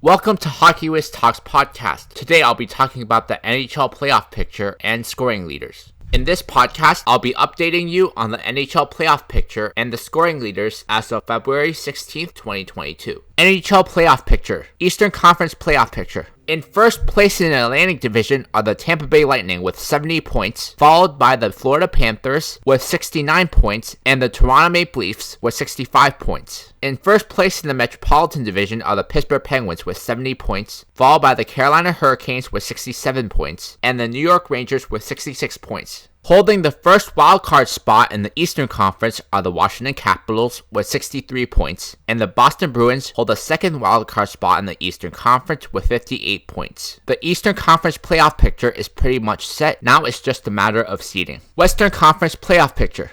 Welcome to Hockey Wiz Talks podcast. Today I'll be talking about the NHL playoff picture and scoring leaders. In this podcast, I'll be updating you on the NHL playoff picture and the scoring leaders as of February 16th, 2022. NHL playoff picture. Eastern Conference playoff picture. In first place in the Atlantic Division are the Tampa Bay Lightning with 70 points, followed by the Florida Panthers with 69 points and the Toronto Maple Leafs with 65 points. In first place in the Metropolitan Division are the Pittsburgh Penguins with 70 points, followed by the Carolina Hurricanes with 67 points and the New York Rangers with 66 points. Holding the first wildcard spot in the Eastern Conference are the Washington Capitals with 63 points, and the Boston Bruins hold the second wildcard spot in the Eastern Conference with 58 points. The Eastern Conference playoff picture is pretty much set, now it's just a matter of seeding. Western Conference playoff picture.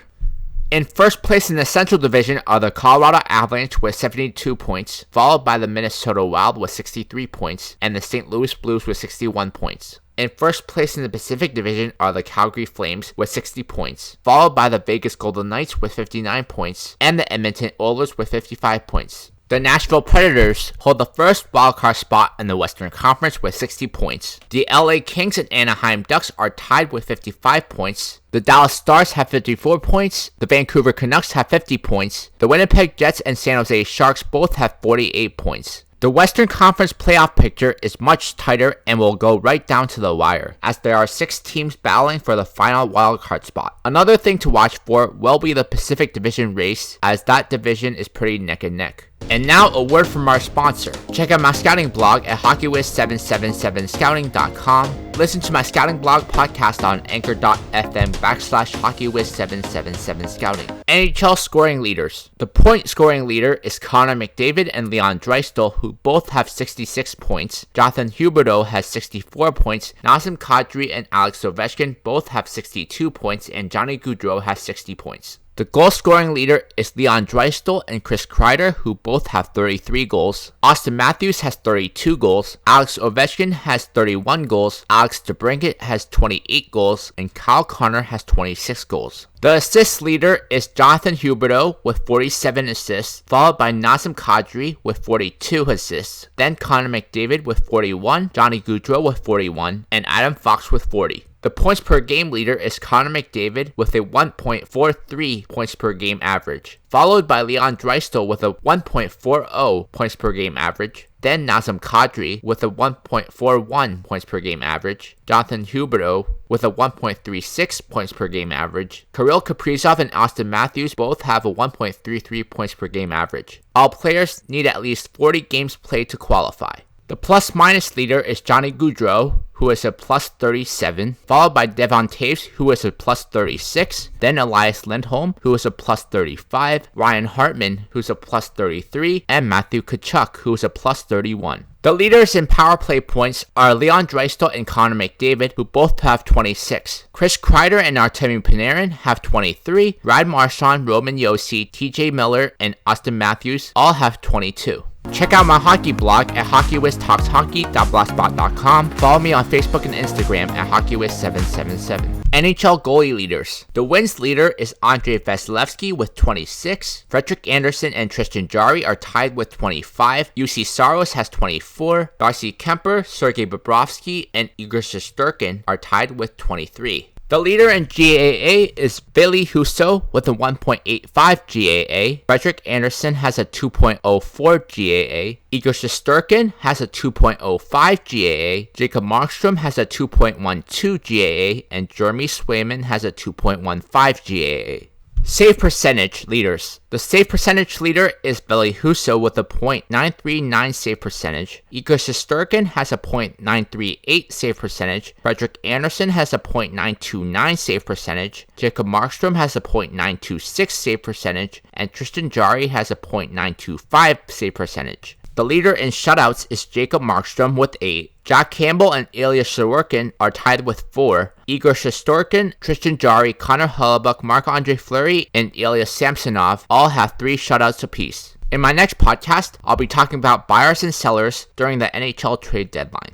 In first place in the Central Division are the Colorado Avalanche with 72 points, followed by the Minnesota Wild with 63 points, and the St. Louis Blues with 61 points. In first place in the Pacific Division are the Calgary Flames with 60 points, followed by the Vegas Golden Knights with 59 points, and the Edmonton Oilers with 55 points. The Nashville Predators hold the first wildcard spot in the Western Conference with 60 points. The LA Kings and Anaheim Ducks are tied with 55 points. The Dallas Stars have 54 points. The Vancouver Canucks have 50 points. The Winnipeg Jets and San Jose Sharks both have 48 points. The Western Conference playoff picture is much tighter and will go right down to the wire, as there are 6 teams battling for the final wildcard spot. Another thing to watch for will be the Pacific Division race, as that division is pretty neck and neck. And now a word from our sponsor. Check out my scouting blog at hockeywiz777scouting.com. Listen to my scouting blog podcast on anchor.fm/hockeywiz777scouting. NHL scoring leaders. The point scoring leader is Connor McDavid and Leon Draisaitl, who both have 66 points. Jonathan Huberdeau has 64 points. Nazem Kadri and Alex Ovechkin both have 62 points, and Johnny Gaudreau has 60 points. The goal-scoring leader is Leon Draisaitl and Chris Kreider, who both have 33 goals. Austin Matthews has 32 goals. Alex Ovechkin has 31 goals. Alex DeBrincat has 28 goals. And Kyle Connor has 26 goals. The assist leader is Jonathan Huberdeau with 47 assists, followed by Nazem Kadri with 42 assists, then Connor McDavid with 41, Johnny Gaudreau with 41, and Adam Fox with 40. The points per game leader is Connor McDavid with a 1.43 points per game average, followed by Leon Draisaitl with a 1.40 points per game average, then Nazem Kadri with a 1.41 points per game average, Jonathan Huberdeau with a 1.36 points per game average. Kirill Kaprizov and Austin Matthews both have a 1.33 points per game average. All players need at least 40 games played to qualify. The plus-minus leader is Johnny Gaudreau, who is a plus 37, followed by Devon Toews, who is a plus 36, then Elias Lindholm, who is a plus 35, Ryan Hartman, who's a plus 33, and Matthew Tkachuk, who is a plus 31. The leaders in power play points are Leon Draisaitl and Connor McDavid, who both have 26. Chris Kreider and Artemi Panarin have 23. Brad Marchand, Roman Josi, TJ Miller, and Austin Matthews all have 22. Check out my hockey blog at hockeywiztalkshockey.blogspot.com. Follow me on Facebook and Instagram at hockeywiz777. NHL goalie leaders. The wins leader is Andrei Vasilevsky with 26. Frederik Andersen and Tristan Jarry are tied with 25. UC Saros has 24. Darcy Kemper, Sergei Bobrovsky, and Igor Shesterkin are tied with 23. The leader in GAA is Ville Husso with a 1.85 GAA. Frederik Andersen has a 2.04 GAA. Igor Shesterkin has a 2.05 GAA. Jacob Markstrom has a 2.12 GAA. And Jeremy Swayman has a 2.15 GAA. Save percentage leaders. The save percentage leader is Ville Husso with a .939 save percentage. Igor Shesterkin has a .938 save percentage. Frederik Andersen has a .929 save percentage. Jacob Markstrom has a .926 save percentage. And Tristan Jarry has a .925 save percentage. The leader in shutouts is Jacob Markstrom with 8. Jack Campbell and Ilya Sorokin are tied with 4. Igor Shesterkin, Tristan Jarry, Connor Hellebuyck, Marc-Andre Fleury, and Ilya Samsonov all have 3 shutouts apiece. In my next podcast, I'll be talking about buyers and sellers during the NHL trade deadline.